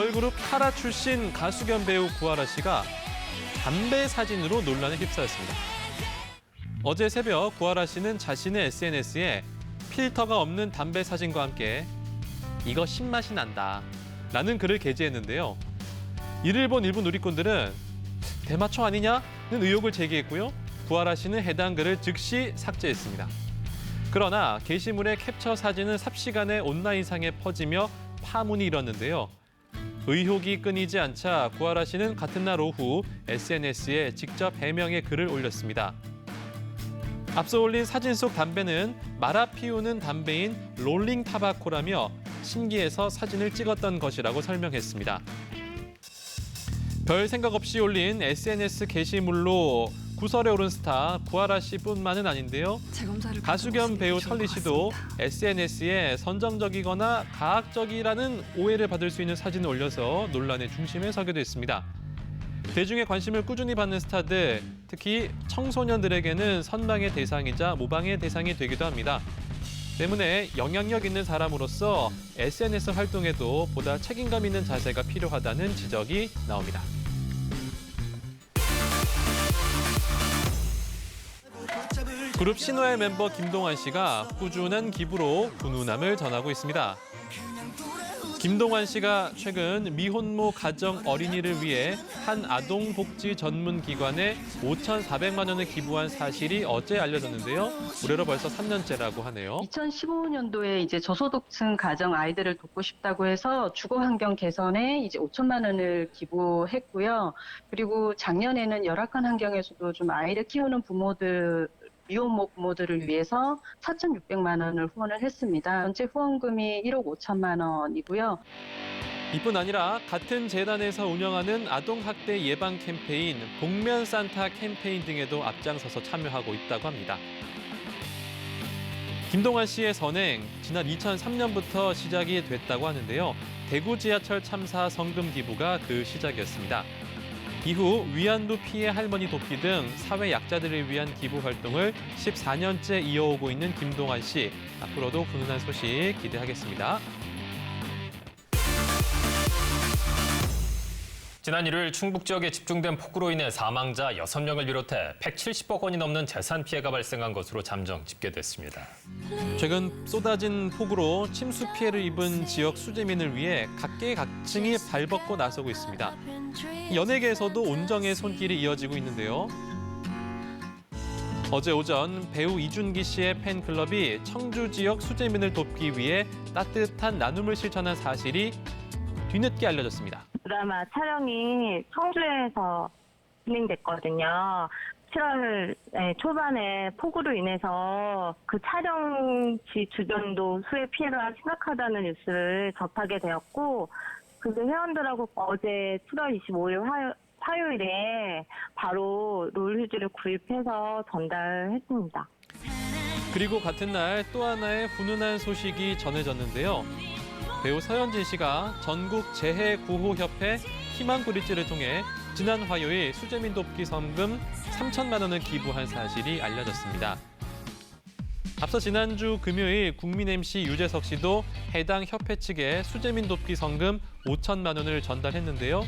걸그룹 카라 출신 가수 겸 배우 구하라 씨가 담배 사진으로 논란에 휩싸였습니다. 어제 새벽 구하라 씨는 자신의 SNS에 필터가 없는 담배 사진과 함께 이거 신맛이 난다 라는 글을 게재했는데요. 이를 본 일부 누리꾼들은 대마초 아니냐는 의혹을 제기했고요. 구하라 씨는 해당 글을 즉시 삭제했습니다. 그러나 게시물의 캡처 사진은 삽시간에 온라인상에 퍼지며 파문이 일었는데요. 의혹이 끊이지 않자 구하라 씨는 같은 날 오후 SNS에 직접 해명의 글을 올렸습니다. 앞서 올린 사진 속 담배는 말아 피우는 담배인 롤링 타바코라며 신기해서 사진을 찍었던 것이라고 설명했습니다. 별 생각 없이 올린 SNS 게시물로 구설에 오른 스타 구하라 씨뿐만은 아닌데요. 가수 겸 배우 설리 씨도 SNS에 선정적이거나 가학적이라는 오해를 받을 수 있는 사진을 올려서 논란의 중심에 서게 됐습니다. 대중의 관심을 꾸준히 받는 스타들, 특히 청소년들에게는 선망의 대상이자 모방의 대상이 되기도 합니다. 때문에 영향력 있는 사람으로서 SNS 활동에도 보다 책임감 있는 자세가 필요하다는 지적이 나옵니다. 그룹 신화의 멤버 김동완 씨가 꾸준한 기부로 훈훈함을 전하고 있습니다. 김동완 씨가 최근 미혼모 가정 어린이를 위해 한 아동복지 전문 기관에 5,400만 원을 기부한 사실이 어제 알려졌는데요. 무려로 벌써 3년째라고 하네요. 2015년도에 이제 저소득층 가정 아이들을 돕고 싶다고 해서 주거 환경 개선에 이제 5천만 원을 기부했고요. 그리고 작년에는 열악한 환경에서도 좀 아이를 키우는 미혼모 부모들을 위해서 4,600만 원을 후원을 했습니다. 전체 후원금이 1억 5천만 원이고요. 이뿐 아니라 같은 재단에서 운영하는 아동학대 예방 캠페인 복면 산타 캠페인 등에도 앞장서서 참여하고 있다고 합니다. 김동완 씨의 선행, 지난 2003년부터 시작이 됐다고 하는데요. 대구 지하철 참사 성금 기부가 그 시작이었습니다. 이후 위안부 피해 할머니 돕기 등 사회 약자들을 위한 기부 활동을 14년째 이어오고 있는 김동완 씨. 앞으로도 훈훈한 소식 기대하겠습니다. 지난 일요일 충북 지역에 집중된 폭우로 인해 사망자 6명을 비롯해 170억 원이 넘는 재산 피해가 발생한 것으로 잠정 집계됐습니다. 최근 쏟아진 폭우로 침수 피해를 입은 지역 수재민을 위해 각계각층이 발벗고 나서고 있습니다. 연예계에서도 온정의 손길이 이어지고 있는데요. 어제 오전 배우 이준기 씨의 팬클럽이 청주 지역 수재민을 돕기 위해 따뜻한 나눔을 실천한 사실이 뒤늦게 알려졌습니다. 드라마 촬영이 청주에서 진행됐거든요. 7월 초반에 폭우로 인해서 그 촬영지 주변도 수해 피해가 심각하다는 뉴스를 접하게 되었고, 그 회원들하고 어제 7월 25일 화요일에 바로 롤휴지를 구입해서 전달했습니다. 그리고 같은 날 또 하나의 훈훈한 소식이 전해졌는데요. 배우 서현진 씨가 전국 재해구호협회 희망브릿지를 통해 지난 화요일 수재민 돕기 성금 3천만 원을 기부한 사실이 알려졌습니다. 앞서 지난주 금요일 국민 MC 유재석 씨도 해당 협회 측에 수재민 돕기 성금 5천만 원을 전달했는데요.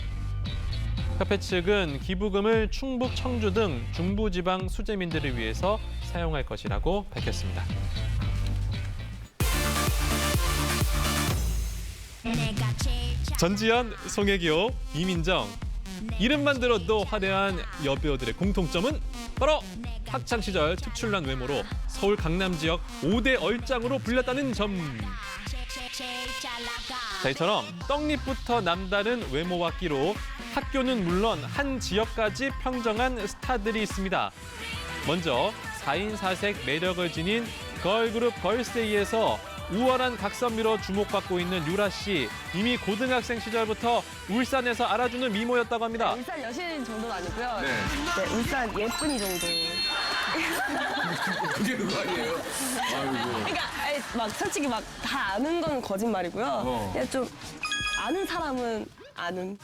협회 측은 기부금을 충북, 청주 등 중부지방 수재민들을 위해서 사용할 것이라고 밝혔습니다. 전지현, 송혜교, 이민정. 이름만 들어도 화려한 여배우들의 공통점은 바로 학창시절 특출난 외모로 서울 강남 지역 5대 얼짱으로 불렸다는 점. 자, 이처럼 떡잎부터 남다른 외모와 끼로 학교는 물론 한 지역까지 평정한 스타들이 있습니다. 먼저 4인 4색 매력을 지닌 걸그룹 걸스데이에서 우월한 각선미로 주목받고 있는 유라 씨. 이미 고등학생 시절부터 울산에서 알아주는 미모였다고 합니다. 울산 여신 정도는 아니고요. 네. 네, 울산 예쁜이 정도. 그게 그거 아니에요? 아이고. 그러니까 막 솔직히 막 다 아는 건 거짓말이고요. 그냥 좀 아는 사람은 아는.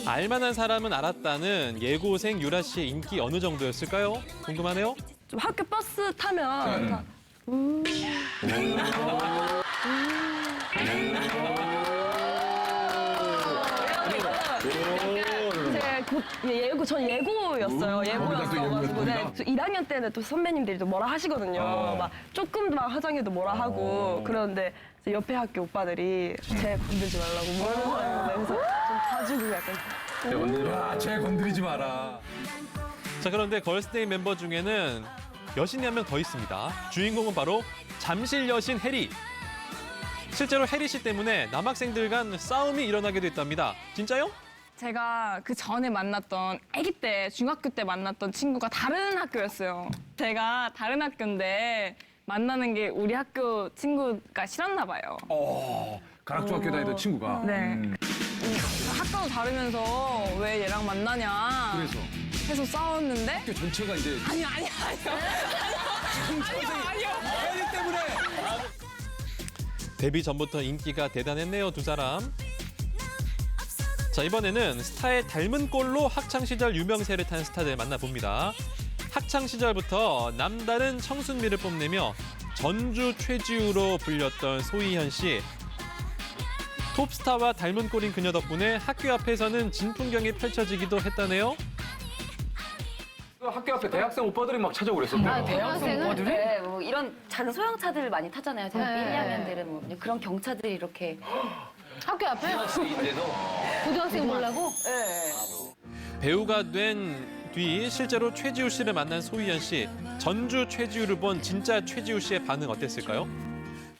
알만한 사람은 알았다는 예고생 유라 씨의 인기 어느 정도였을까요? 궁금하네요. 좀 학교 버스 타면 다 전 예고였어요. 예고였어가지고 네. 1학년 때는 또 선배님들이 또 뭐라 하시거든요. 막 조금만 화장해도 뭐라 하고 그러는데 옆에 학교 오빠들이 쟤 건들지 말라고 뭐라는 사람인데 그래서 좀 봐주고 약간 야, 쟤 건드리지 마라. 자, 그런데 걸스데이 멤버 중에는 여신이 한 명 더 있습니다. 주인공은 바로 잠실 여신 해리. 실제로 해리 씨 때문에 남학생들 간 싸움이 일어나기도 했답니다. 진짜요? 제가 그 전에 만났던 아기 때 중학교 때 만났던 친구가 다른 학교였어요. 제가 다른 학교인데 만나는 게 우리 학교 친구가 싫었나 봐요. 가락중학교 다니던 친구가. 네. 학교도 다르면서 왜 얘랑 만나냐 그래서 해서 싸웠는데 학교 전체가 이제 아니요. 해리 때문에. 데뷔 전부터 인기가 대단했네요, 두 사람. 자, 이번에는 스타의 닮은 꼴로 학창시절 유명세를 탄 스타들 만나봅니다. 학창시절부터 남다른 청순미를 뽐내며 전주 최지우로 불렸던 소희현 씨. 톱스타와 닮은 꼴인 그녀 덕분에 학교 앞에서는 진풍경이 펼쳐지기도 했다네요. 학교 앞에 대학생 오빠들이 막 찾아오고 그랬었대요. 대학생은 네, 뭐 이런 작은 소형차들을 많이 타잖아요. 대학교 1, 2학년들은 뭐 그런 경차들이 이렇게 학교 앞에? 고등학생 보려고? 배우가 된 뒤 실제로 최지우 씨를 만난 소희연 씨. 전주 최지우를 본 진짜 최지우 씨의 반응 어땠을까요?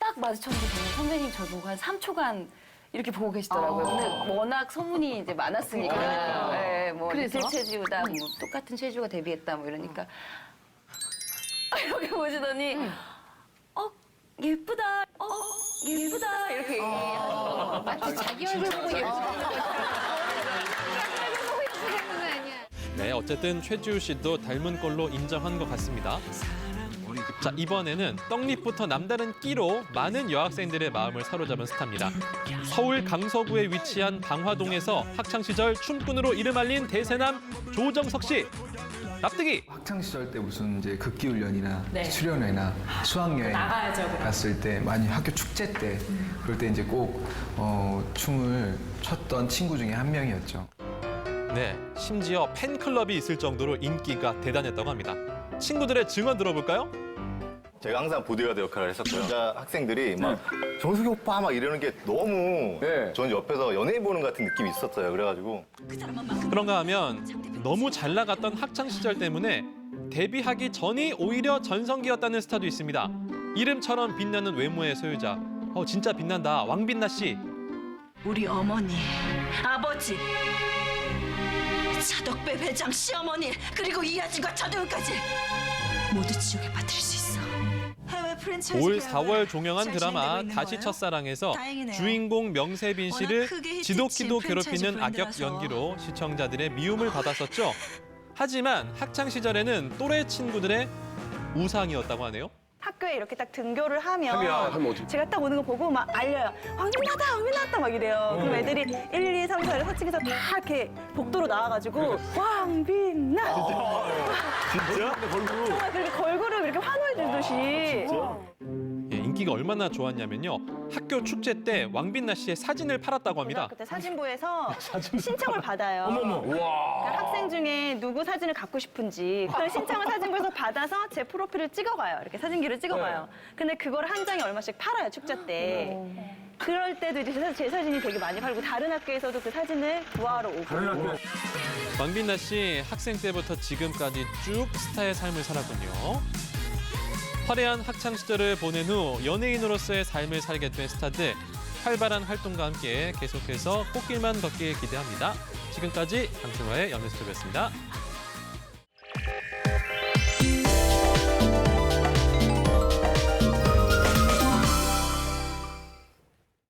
딱 마주쳤는데 저는 선배님 저보고 한 3초간 이렇게 보고 계시더라고요. 근데 워낙 소문이 이제 많았으니까. 네, 뭐 그래서? 리틀 최지우다, 뭐 똑같은 최지우가 데뷔했다, 뭐 이러니까 이렇게 보시더니 예쁘다, 예쁘다 이렇게 얘기하시고 마치 자기 얼굴 보고 네, 어쨌든 최지우 씨도 닮은 꼴로 인정한 것 같습니다. 자, 이번에는 떡잎부터 남다른 끼로 많은 여학생들의 마음을 사로잡은 스타입니다. 서울 강서구에 위치한 방화동에서 학창시절 춤꾼으로 이름 알린 대세남 조정석 씨. 납득이! 학창 시절 때 무슨 이제 극기 훈련이나 수련회나 수학여행 갔을 때 많이 학교 축제 때 그럴 때 이제 꼭 춤을 췄던 친구 중에 한 명이었죠. 네, 심지어 팬클럽이 있을 정도로 인기가 대단했다고 합니다. 친구들의 증언 들어볼까요? 제가 항상 보디가드 역할을 했었고요. 여자 학생들이 막 정석이 오빠 막 이러는 게 너무 저는 옆에서 연예인 보는 것 같은 느낌이 있었어요. 그래가지고 그런가 하면 너무 잘 나갔던 학창 시절 때문에 데뷔하기 전이 오히려 전성기였다는 스타도 있습니다. 이름처럼 빛나는 외모의 소유자. 진짜 빛난다. 왕빛나 씨. 우리 어머니, 아버지, 차덕배 회장 시어머니, 그리고 이하진과 전우까지 모두 지옥에 빠뜨릴 수 있어. 올 4월 종영한 드라마 다시 첫사랑에서 다행이네요. 주인공 명세빈 씨를 워낙 크게 지독히도 히트친 프랜차이즈 괴롭히는 악역 브랜드라서. 연기로 시청자들의 미움을 받았었죠. 하지만 학창 시절에는 또래 친구들의 우상이었다고 하네요. 학교에 이렇게 딱 등교를 하면 하면 어떻게? 제가 딱 오는 거 보고 막 알려요. 왕빛나다, 왕빛났다 막 이래요. 그럼 애들이 1, 2, 3, 4를 서칭해서 다 이렇게 복도로 나와가지고 왕빛나! 진짜? 정말 그렇게 걸그룹 이렇게 환호해 주듯이. 예, 인기가 얼마나 좋았냐면요. 학교 축제 때 왕빛나 씨의 사진을 팔았다고 합니다. 그때 사진부에서 신청을 받아요. 그러니까 학생 중에 누구 사진을 갖고 싶은지 그걸 신청을 사진부에서 받아서 제 프로필을 찍어가요. 이렇게 사진기를 찍어가요. 근데 그걸 한 장에 얼마씩 팔아요, 축제 때. 그럴 때도 이제 제 사진이 되게 많이 팔고 다른 학교에서도 그 사진을 구하러 오고. 왕빛나 씨 학생 때부터 지금까지 쭉 스타의 삶을 살았군요. 화려한 학창 시절을 보낸 후 연예인으로서의 삶을 살게 된 스타들. 활발한 활동과 함께 계속해서 꽃길만 걷길 기대합니다. 지금까지 강승화의 연예스톱이었습니다.